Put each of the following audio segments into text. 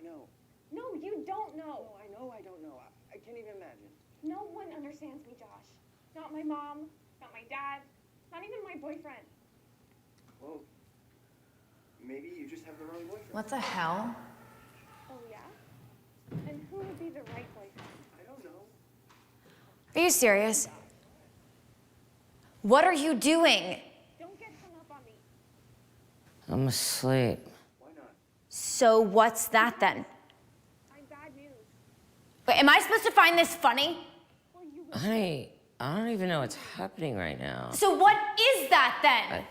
know. No, you don't know. No, I know I don't know. I can't even imagine. No one understands me, Josh. Not my mom, not my dad, not even my boyfriend. Well, maybe you just have the wrong boyfriend. What the hell? Oh, yeah? And who would be the right boyfriend? I don't know. Are you serious? What are you doing? Don't get hung up on me. I'm asleep. Why not? So what's that then? I'm bad news. Wait, am I supposed to find this funny? Well, you Honey, I don't even know what's happening right now. So what is that then?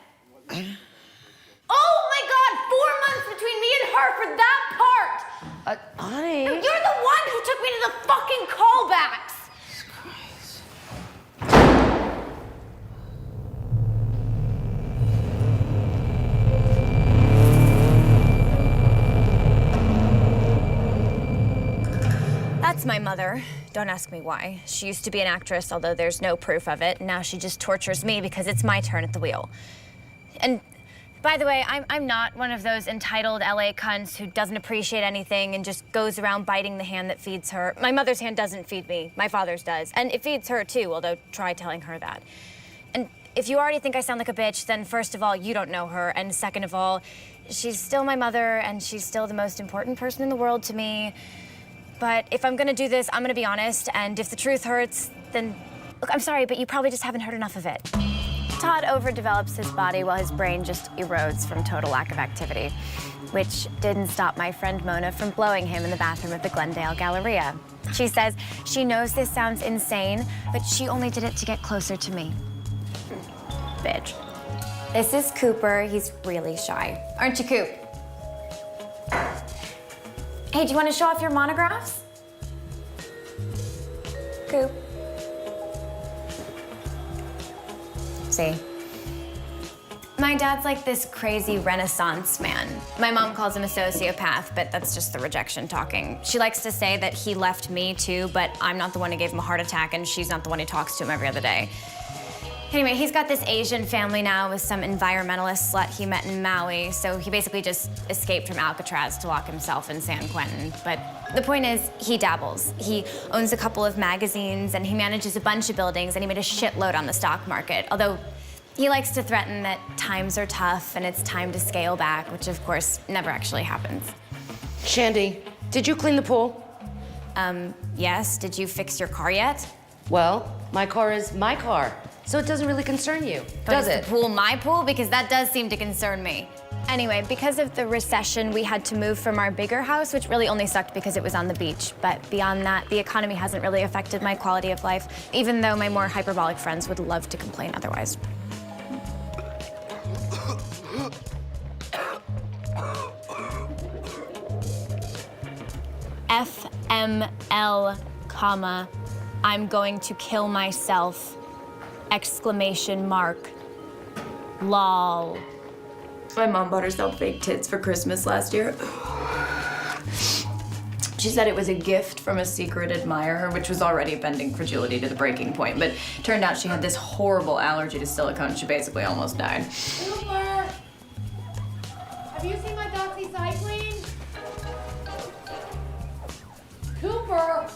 Oh my God, 4 months between me and her for that part! Honey. You're the one who took me to the fucking callbacks! That's my mother. Don't ask me why. She used to be an actress, although there's no proof of it. Now she just tortures me because it's my turn at the wheel. And by the way, I'm not one of those entitled LA cunts who doesn't appreciate anything and just goes around biting the hand that feeds her. My mother's hand doesn't feed me. My father's does. And it feeds her too, although try telling her that. And if you already think I sound like a bitch, then first of all, you don't know her. And second of all, she's still my mother and she's still the most important person in the world to me. But if I'm gonna do this, I'm gonna be honest, and if the truth hurts, then... Look, I'm sorry, but you probably just haven't heard enough of it. Todd overdevelops his body while his brain just erodes from total lack of activity, which didn't stop my friend Mona from blowing him in the bathroom of the Glendale Galleria. She says she knows this sounds insane, but she only did it to get closer to me. Bitch. This is Cooper. He's really shy. Aren't you, Coop? Hey, do you want to show off your monographs? Coop. See? My dad's like this crazy Renaissance man. My mom calls him a sociopath, but that's just the rejection talking. She likes to say that he left me too, but I'm not the one who gave him a heart attack and she's not the one who talks to him every other day. Anyway, he's got this Asian family now with some environmentalist slut he met in Maui, so he basically just escaped from Alcatraz to lock himself in San Quentin. But the point is, he dabbles. He owns a couple of magazines, and he manages a bunch of buildings, and he made a shitload on the stock market, although he likes to threaten that times are tough and it's time to scale back, which of course never actually happens. Shandy, did you clean the pool? Yes, did you fix your car yet? Well, my car is my car, so it doesn't really concern you, does it? Is the pool my pool? Because that does seem to concern me. Anyway, because of the recession, we had to move from our bigger house, which really only sucked because it was on the beach. But beyond that, the economy hasn't really affected my quality of life, even though my more hyperbolic friends would love to complain otherwise. FML, comma, I'm going to kill myself, exclamation mark, lol. My mom bought herself fake tits for Christmas last year. She said it was a gift from a secret admirer, which was already bending fragility to the breaking point, but turned out she had this horrible allergy to silicone. She basically almost died. Cooper! Have you seen my doxycycline? Cooper!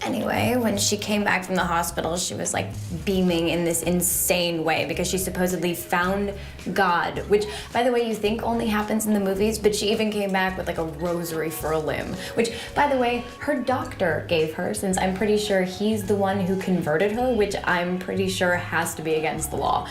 Anyway, when she came back from the hospital, she was like beaming in this insane way because she supposedly found God, which, by the way, you think only happens in the movies, but she even came back with like a rosary for a limb, which, by the way, her doctor gave her, since I'm pretty sure he's the one who converted her, which I'm pretty sure has to be against the law.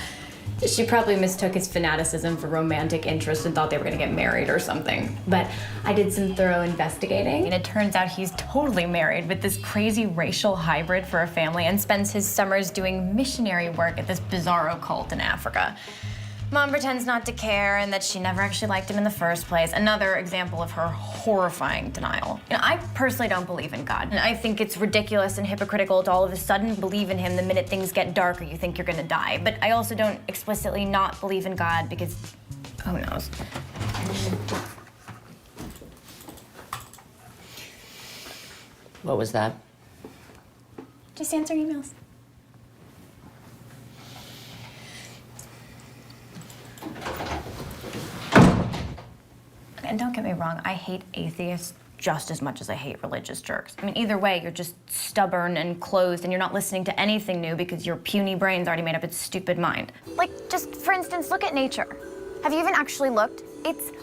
She probably mistook his fanaticism for romantic interest and thought they were gonna get married or something. But I did some thorough investigating, and it turns out he's totally married with this crazy racial hybrid for a family and spends his summers doing missionary work at this bizarro cult in Africa. Mom pretends not to care and that she never actually liked him in the first place. Another example of her horrifying denial. You know, I personally don't believe in God, and I think it's ridiculous and hypocritical to all of a sudden believe in him the minute things get dark or you think you're gonna die. But I also don't explicitly not believe in God because who knows? What was that? Just answer emails. and don't get me wrong, I hate atheists just as much as I hate religious jerks. I mean, either way, you're just stubborn and closed, and you're not listening to anything new because your puny brain's already made up its stupid mind. Like, just for instance, look at nature. Have you even actually looked? It's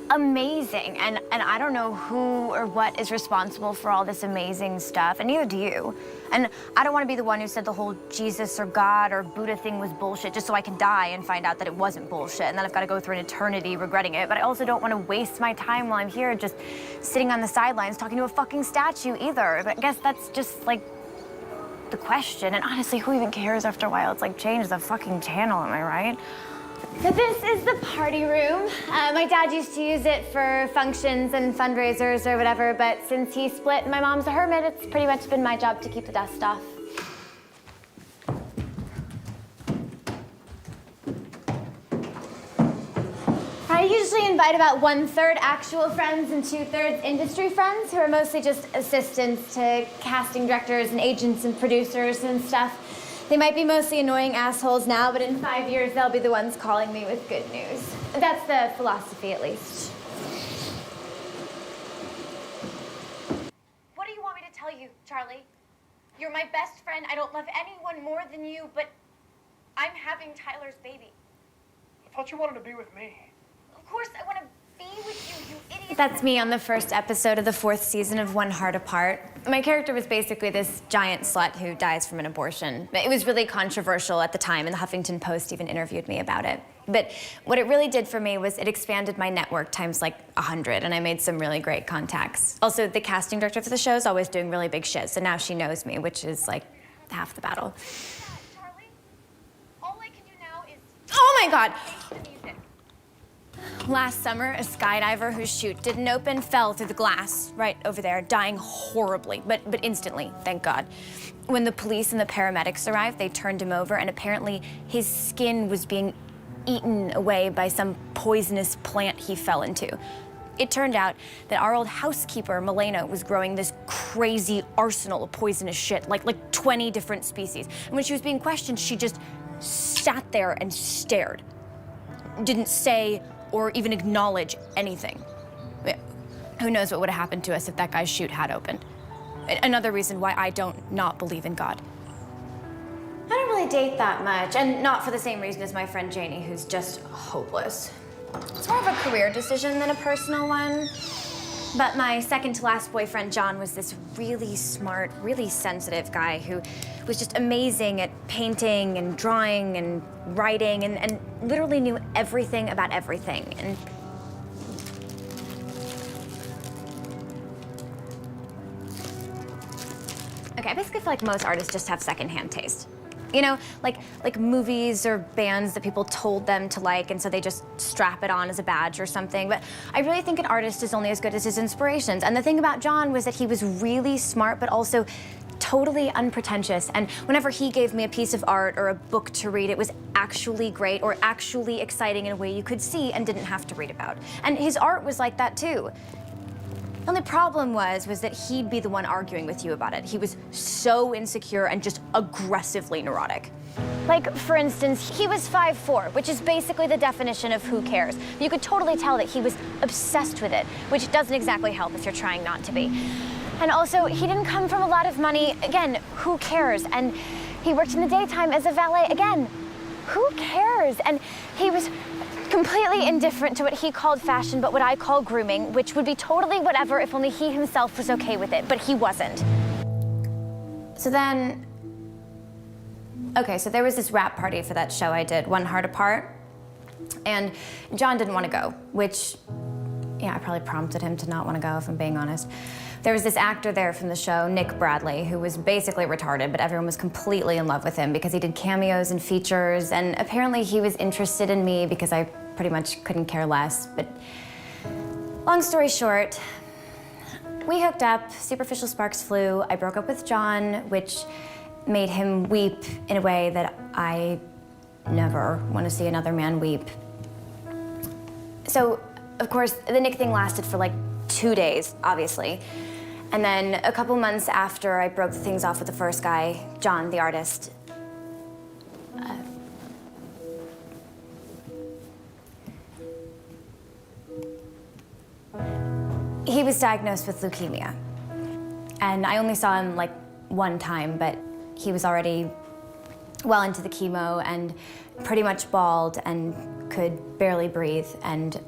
amazing, and I don't know who or what is responsible for all this amazing stuff, and neither do you. And I don't want to be the one who said the whole Jesus or God or Buddha thing was bullshit just so I can die and find out that it wasn't bullshit, and then I've got to go through an eternity regretting it. But I also don't want to waste my time while I'm here just sitting on the sidelines talking to a fucking statue either. But I guess that's just like the question, and honestly, who even cares after a while? It's like, change the fucking channel, am I right? So this is the party room. My dad used to use it for functions and fundraisers or whatever, but since he split and my mom's a hermit, it's pretty much been my job to keep the dust off. I usually invite about 1/3 actual friends and 2/3 industry friends who are mostly just assistants to casting directors and agents and producers and stuff. They might be mostly annoying assholes now, but in 5 years, they'll be the ones calling me with good news. That's the philosophy, at least. What do you want me to tell you, Charlie? You're my best friend. I don't love anyone more than you, but I'm having Tyler's baby. I thought you wanted to be with me. Of course I want to be with you, you idiot. That's me on the first episode of the 4th season of One Heart Apart. My character was basically this giant slut who dies from an abortion. It was really controversial at the time, and the Huffington Post even interviewed me about it. But what it really did for me was it expanded my network times like 100, and I made some really great contacts. Also, the casting director for the show is always doing really big shit, so now she knows me, which is like half the battle. Charlie, all I can do now is Oh my God! change the music. Last summer, a skydiver whose chute didn't open fell through the glass right over there, dying horribly, but instantly, thank God. When the police and the paramedics arrived, they turned him over, and apparently his skin was being eaten away by some poisonous plant he fell into. It turned out that our old housekeeper, Milena, was growing this crazy arsenal of poisonous shit, like 20 different species. And when she was being questioned, she just sat there and stared. Didn't say or even acknowledge anything. Who knows what would have happened to us if that guy's chute had opened. Another reason why I don't not believe in God. I don't really date that much, and not for the same reason as my friend Janie, who's just hopeless. It's more of a career decision than a personal one. But my second to last boyfriend, John, was this really smart, really sensitive guy who was just amazing at painting and drawing and writing and literally knew everything about everything. And okay, I basically feel like most artists just have secondhand taste. You know, like movies or bands that people told them to like, and so they just strap it on as a badge or something. But I really think an artist is only as good as his inspirations. And the thing about John was that he was really smart, but also totally unpretentious. And whenever he gave me a piece of art or a book to read, it was actually great or actually exciting in a way you could see and didn't have to read about. And his art was like that too. The only problem was that he'd be the one arguing with you about it. He was so insecure and just aggressively neurotic. Like, for instance, he was 5'4", which is basically the definition of who cares. You could totally tell that he was obsessed with it, which doesn't exactly help if you're trying not to be. And also, he didn't come from a lot of money. Again, who cares? And he worked in the daytime as a valet. Again, who cares? And he was completely indifferent to what he called fashion, but what I call grooming, which would be totally whatever if only he himself was okay with it, but he wasn't. So then, okay, so there was this rap party for that show I did, One Heart Apart, and John didn't want to go, which, yeah, I probably prompted him to not want to go, if I'm being honest. There was this actor there from the show, Nick Bradley, who was basically retarded, but everyone was completely in love with him because he did cameos and features, and apparently he was interested in me because I pretty much couldn't care less. But long story short, we hooked up, superficial sparks flew, I broke up with John, which made him weep in a way that I never want to see another man weep. So, of course, the Nick thing lasted for like 2 days, obviously. And then a couple months after I broke things off with the first guy, John, the artist, He was diagnosed with leukemia. And I only saw him like one time, but he was already well into the chemo and pretty much bald and could barely breathe. And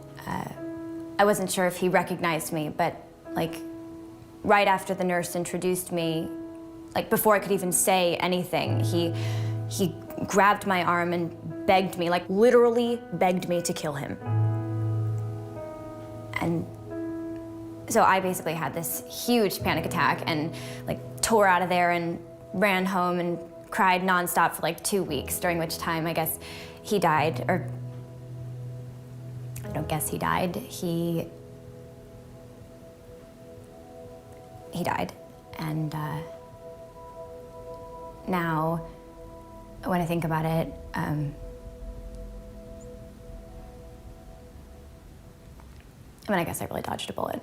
I wasn't sure if he recognized me, but like right after the nurse introduced me, like before I could even say anything, he grabbed my arm and begged me, like literally begged me to kill him. And so I basically had this huge panic attack and like tore out of there and ran home and cried nonstop for like 2 weeks, during which time I guess he died, or I don't guess he died. He died. And now, when I think about it, I mean, I guess I really dodged a bullet.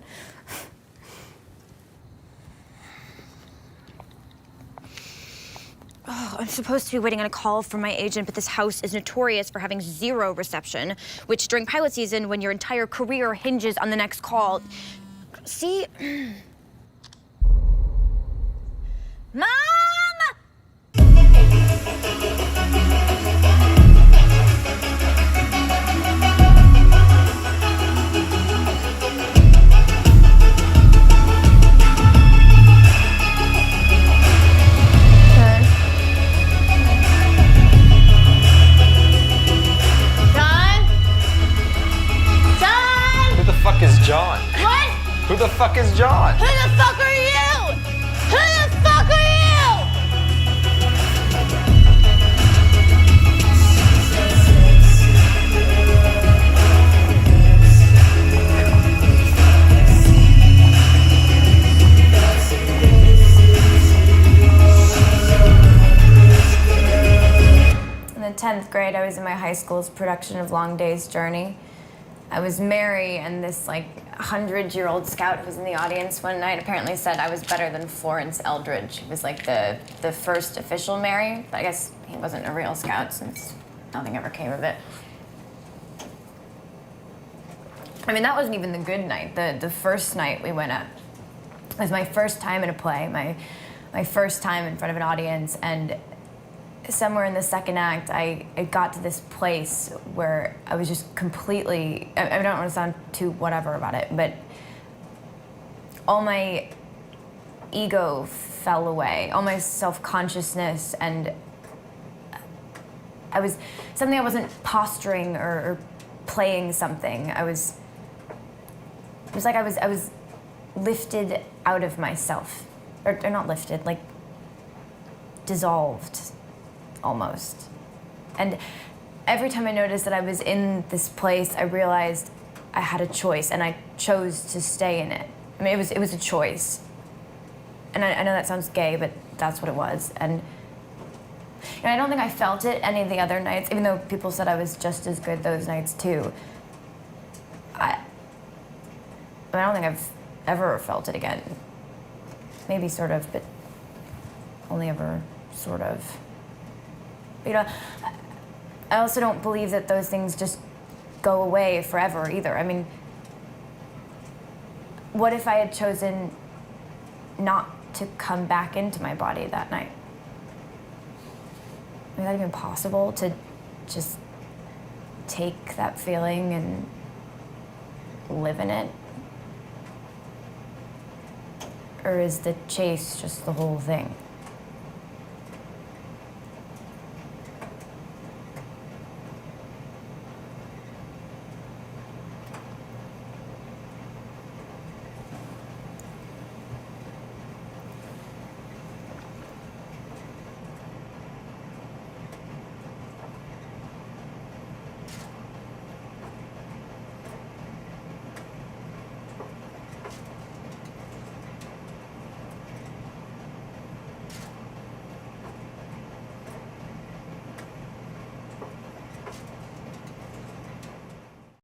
Oh, I'm supposed to be waiting on a call from my agent, but this house is notorious for having 0 reception, which during pilot season, when your entire career hinges on the next call. See? Mom! John. What? Who the fuck is John? Who the fuck are you? Who the fuck are you? In the 10th grade, I was in my high school's production of Long Day's Journey. I was Mary, and this like 100-year-old scout was in the audience one night apparently said I was better than Florence Eldridge. He was like the first official Mary, but I guess he wasn't a real scout since nothing ever came of it. I mean, that wasn't even the good night. The first night we went up was my first time in a play, my first time in front of an audience, and somewhere in the second act, I got to this place where I was just completely, I don't want to sound too whatever about it, but all my ego fell away, all my self-consciousness, and I was, I wasn't posturing or playing something. It was like I was lifted out of myself, or not lifted, like dissolved. Almost. And every time I noticed that I was in this place, I realized I had a choice, and I chose to stay in it. I mean, it was a choice. And I know that sounds gay, but that's what it was. And I don't think I felt it any of the other nights, even though people said I was just as good those nights too. I don't think I've ever felt it again. Maybe sort of, but only ever sort of. You know, I also don't believe that those things just go away forever either. I mean, what if I had chosen not to come back into my body that night? I mean, is that even possible, to just take that feeling and live in it? Or is the chase just the whole thing?